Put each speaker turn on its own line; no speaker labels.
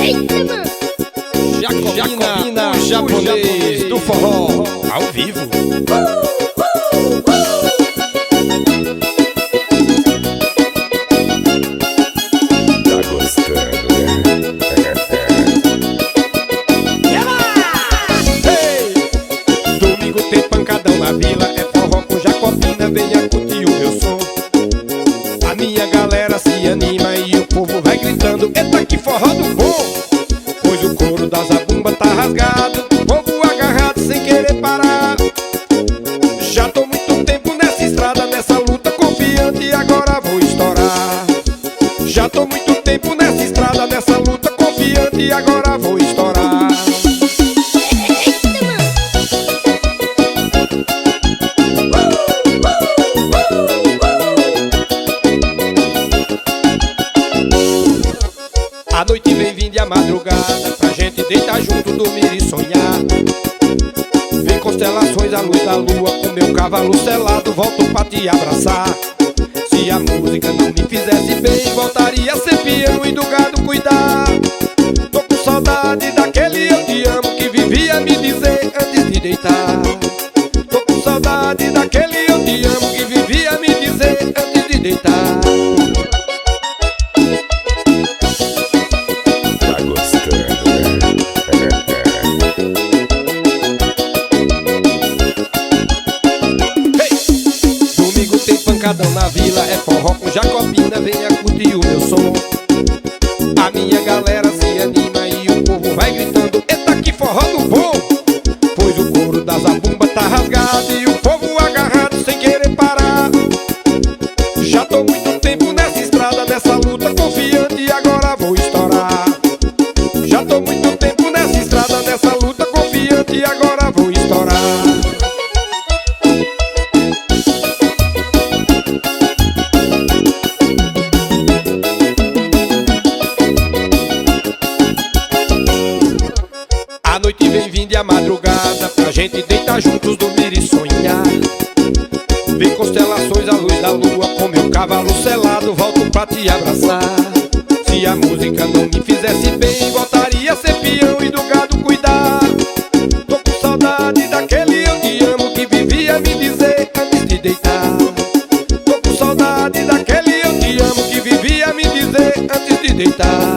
Eita, mano!
Jacobina, o japonês do forró, ao vivo.
Tá gostando, né?
Ei! Domingo tem pancadão na vila, é forró com Jacobina, venha curtir o meu som. A minha galera se anima e o povo vai gritando, eita que forró do bom! Pois o couro da zabumba tá rasgado, o povo agarrado sem querer parar. Já tô muito tempo nessa estrada, nessa luta confiante e agora vou estourar. Já tô muito tempo nessa estrada, nessa luta confiante e agora vou estourar.
Eita, mano!
A noite vem vindo e a madrugada, pra gente deitar junto, dormir e sonhar. Vem constelações, a luz da lua, com meu cavalo selado, volto pra te abraçar. Se a música não me fizesse bem, voltaria a ser peão e do gado cuidar. Tô com saudade daquele eu te amo que vivia me dizer antes de deitar. Tô com saudade daquele eu te amo que vivia me dizer antes de deitar.
Tá gostando, né?
Domingo tem pancadão na vila, é forró com Jacobina, venha curtir o meu som. A minha galera se anima e o povo vai gritando, eita que forró do bom! Pois o couro da zabumba tá rasgado e o povo agarrado sem querer parar. Já tô muito tempo nessa estrada, nessa luta confiante e agora vou estourar. Já tô muito tempo nessa estrada, nessa luta confiante e agora vou estourar. A noite vem vindo e a madrugada, pra gente deitar juntos, dormir e sonhar. Vem constelações, a luz da lua, com meu cavalo selado, volto pra te abraçar. Se a música não me fizesse bem, voltaria a ser peão e do gado cuidar. Tô com saudade daquele eu te amo que vivia me dizer antes de deitar. Tô com saudade daquele eu te amo que vivia me dizer antes de deitar.